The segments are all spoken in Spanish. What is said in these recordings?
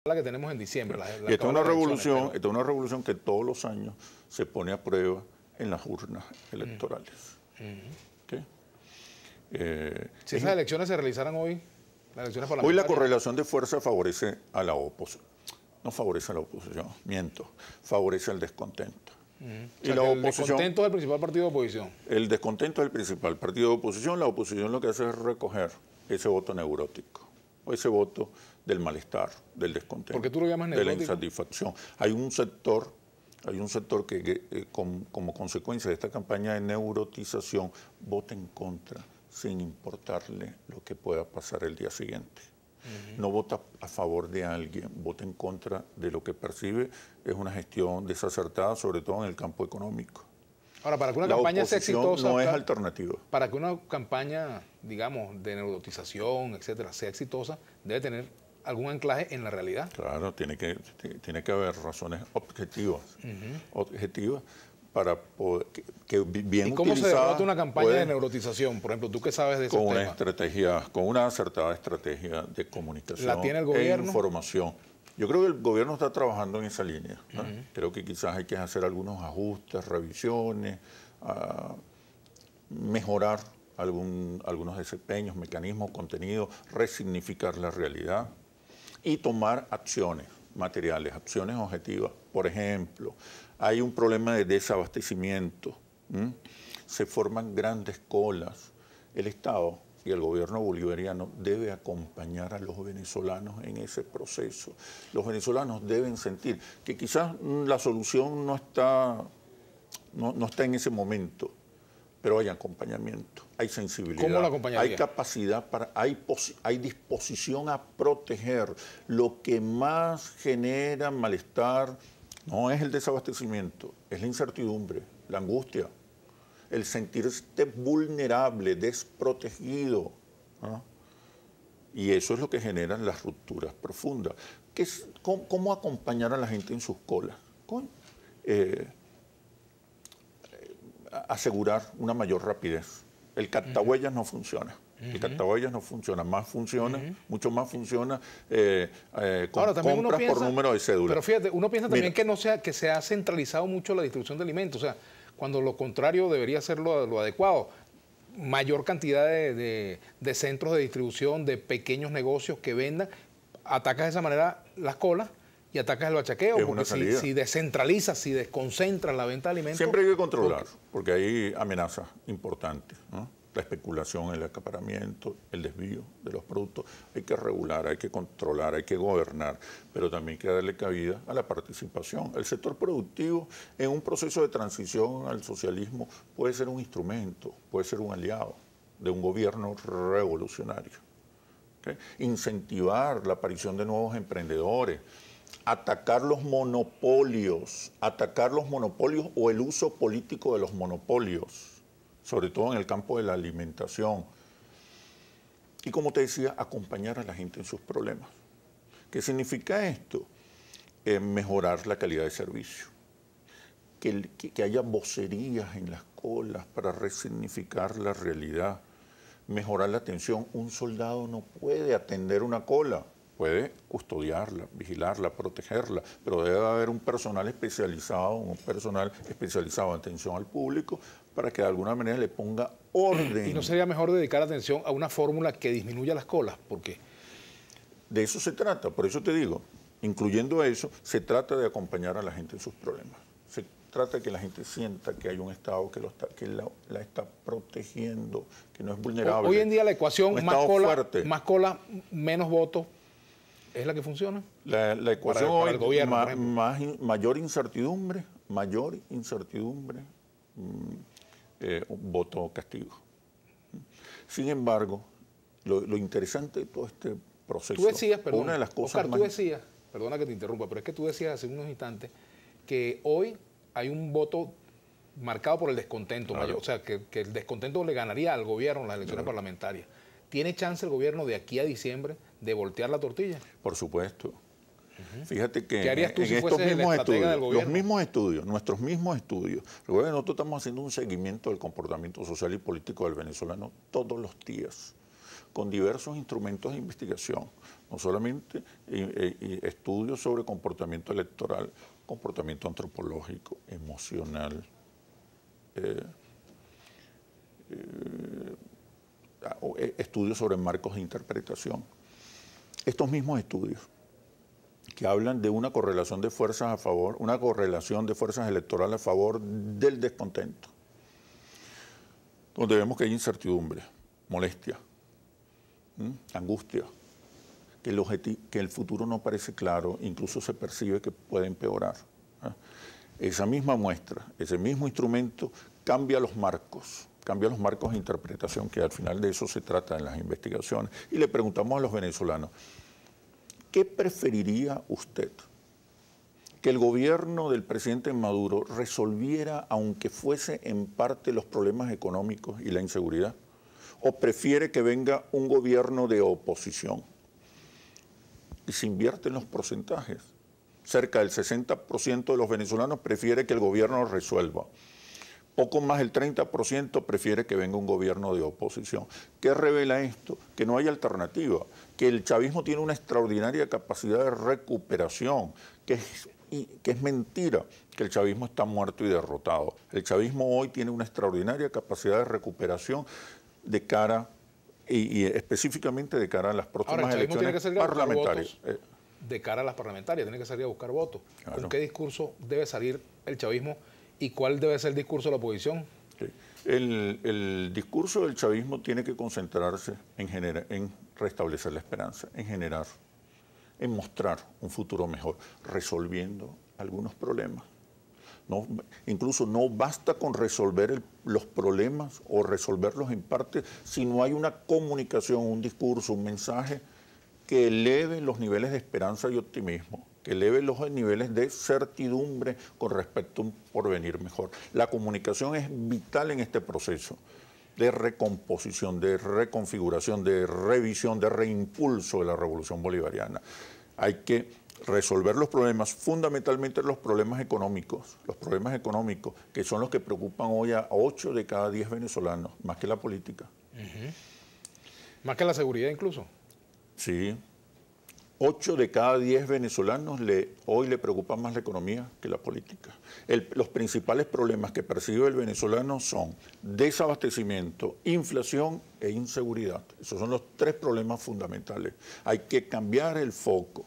la que tenemos en diciembre. Y esta es una revolución que todos los años se pone a prueba en las urnas electorales. ¿Okay? Si esas elecciones se realizaran hoy, las elecciones parlamentarias... Hoy la correlación de fuerza favorece a la oposición. No favorece a la oposición, miento, favorece al descontento. Y la oposición, el descontento es el principal partido de oposición. El descontento es el principal partido de oposición. La oposición lo que hace es recoger ese voto neurótico, o ese voto del malestar, del descontento. ¿Por qué tú lo llamas neurótico? De la insatisfacción. Hay un sector que como consecuencia de esta campaña de neurotización vota en contra sin importarle lo que pueda pasar el día siguiente. No vota a favor de alguien, vota en contra de lo que percibe es una gestión desacertada, sobre todo en el campo económico. Ahora, para que una campaña sea exitosa... no es alternativa. Para que una campaña, digamos, de neurotización, etcétera, sea exitosa, debe tener algún anclaje en la realidad. Claro, tiene que haber razones objetivas, para poder, que bien ¿Y cómo utilizada, se derrota una campaña de neurotización? Por ejemplo, ¿tú qué sabes de ese tema? Con una acertada estrategia de comunicación ¿La tiene el gobierno? e información. Yo creo que el gobierno está trabajando en esa línea, ¿no? Creo que quizás hay que hacer algunos ajustes, revisiones, mejorar algunos desempeños, mecanismos, contenidos, resignificar la realidad y tomar acciones materiales, acciones objetivas. Por ejemplo, hay un problema de desabastecimiento, se forman grandes colas. El Estado y el gobierno bolivariano debe acompañar a los venezolanos en ese proceso. Los venezolanos deben sentir que quizás la solución no está en ese momento, pero hay acompañamiento, hay sensibilidad, ¿Cómo lo acompañaría? hay capacidad, hay disposición a proteger. Lo que más genera malestar no es el desabastecimiento, es la incertidumbre, la angustia, el sentirse vulnerable, desprotegido, ¿no? Y eso es lo que genera las rupturas profundas. ¿Cómo acompañar a la gente en sus colas? Asegurar una mayor rapidez. El captahuellas no funciona. El captahuellas no funciona. Mucho más funciona con compras por número de cédula. Pero fíjate, uno piensa también que se ha centralizado mucho la distribución de alimentos. O sea, cuando lo contrario debería ser lo adecuado. Mayor cantidad de centros de distribución, de pequeños negocios que vendan. Atacas de esa manera las colas y atacas el bachaqueo, porque si descentralizas, si desconcentras la venta de alimentos... Siempre hay que controlar, porque hay amenazas importantes, ¿no? La especulación, el acaparamiento, el desvío de los productos. Hay que regular, hay que controlar, hay que gobernar, pero también hay que darle cabida a la participación. El sector productivo en un proceso de transición al socialismo puede ser un instrumento, puede ser un aliado de un gobierno revolucionario. ¿Okay? Incentivar la aparición de nuevos emprendedores, atacar los monopolios o el uso político de los monopolios, sobre todo en el campo de la alimentación. Y como te decía, acompañar a la gente en sus problemas. ¿Qué significa esto? Mejorar la calidad de servicio. Que haya vocerías en las colas para resignificar la realidad. Mejorar la atención. Un soldado no puede atender una cola. Puede custodiarla, vigilarla, protegerla, pero debe haber un personal especializado en atención al público para que de alguna manera le ponga orden. ¿Y no sería mejor dedicar atención a una fórmula que disminuya las colas? ¿Por qué? De eso se trata, por eso te digo, incluyendo eso, se trata de acompañar a la gente en sus problemas. Se trata de que la gente sienta que hay un Estado que la está protegiendo, que no es vulnerable. Hoy en día la ecuación más cola, menos votos, ¿es la que funciona? La ecuación para el gobierno, mayor incertidumbre, voto castigo. Sin embargo, lo interesante de todo este proceso... Tú decías, perdón, una de las cosas Oscar, tú decías, perdona que te interrumpa, pero es que tú decías hace unos instantes que hoy hay un voto marcado por el descontento mayor, o sea, que el descontento le ganaría al gobierno en las elecciones parlamentarias. ¿Tiene chance el gobierno de aquí a diciembre de voltear la tortilla? Por supuesto. Fíjate que ¿Qué harías tú si estos fueses mismos estudios, del gobierno? los mismos estudios, nuestros mismos estudios, recuerden, nosotros estamos haciendo un seguimiento del comportamiento social y político del venezolano todos los días. con diversos instrumentos de investigación, no solamente estudios sobre comportamiento electoral, comportamiento antropológico, emocional, estudios sobre marcos de interpretación. Estos mismos estudios que hablan de una correlación de fuerzas a favor, una correlación de fuerzas electorales a favor del descontento, donde vemos que hay incertidumbre, molestia, angustia, que el futuro no parece claro, incluso se percibe que puede empeorar. Esa misma muestra, ese mismo instrumento cambia los marcos de interpretación, que al final de eso se trata en las investigaciones. Y le preguntamos a los venezolanos, ¿qué preferiría usted? ¿Que el gobierno del presidente Maduro resolviera, aunque fuese en parte, los problemas económicos y la inseguridad? ¿O prefiere que venga un gobierno de oposición? Y se invierten los porcentajes. Cerca del 60% de los venezolanos prefiere que el gobierno resuelva. Poco más del 30% prefiere que venga un gobierno de oposición. ¿Qué revela esto? Que no hay alternativa, que el chavismo tiene una extraordinaria capacidad de recuperación, que es mentira que el chavismo está muerto y derrotado. El chavismo hoy tiene una extraordinaria capacidad de recuperación de cara, y específicamente de cara a las próximas elecciones parlamentarias. De cara a las parlamentarias, tiene que salir a buscar votos. Claro. ¿Con qué discurso debe salir el chavismo y cuál debe ser el discurso de la oposición? Sí. El discurso del chavismo tiene que concentrarse en restablecer la esperanza, en generar, en mostrar un futuro mejor, resolviendo algunos problemas. No, incluso no basta con resolver los problemas o resolverlos en parte si no hay una comunicación, un discurso, un mensaje que eleve los niveles de esperanza y optimismo, que eleve los niveles de certidumbre con respecto a un porvenir mejor. La comunicación es vital en este proceso de recomposición, de reconfiguración, de revisión, de reimpulso de la revolución bolivariana. Hay que resolver los problemas, fundamentalmente los problemas económicos, que son los que preocupan hoy a 8 de cada 10 venezolanos, más que la política. Más que la seguridad incluso. Sí. 8 de cada 10 venezolanos hoy le preocupa más la economía que la política. Los principales problemas que percibe el venezolano son desabastecimiento, inflación e inseguridad. Esos son los 3 problemas fundamentales. Hay que cambiar el foco.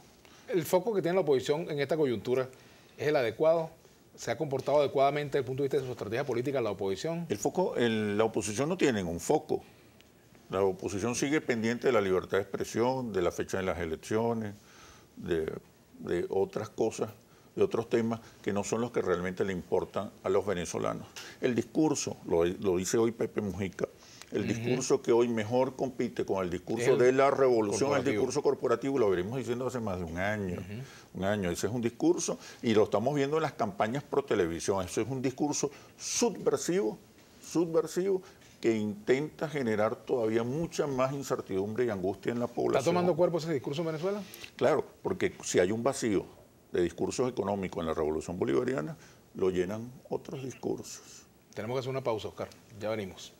¿El foco que tiene la oposición en esta coyuntura es el adecuado? ¿Se ha comportado adecuadamente desde el punto de vista de su estrategia política la oposición? La oposición no tiene un foco. La oposición sigue pendiente de la libertad de expresión, de la fecha de las elecciones, de otras cosas, de otros temas que no son los que realmente le importan a los venezolanos. El discurso, lo dice hoy Pepe Mujica, el discurso que hoy mejor compite con el discurso de la revolución, el discurso corporativo, lo venimos diciendo hace más de un año. Ese es un discurso y lo estamos viendo en las campañas pro televisión. Eso es un discurso subversivo, que intenta generar todavía mucha más incertidumbre y angustia en la población. ¿Está tomando cuerpo ese discurso en Venezuela? Claro, porque si hay un vacío de discursos económicos en la revolución bolivariana, lo llenan otros discursos. Tenemos que hacer una pausa, Oscar. Ya venimos.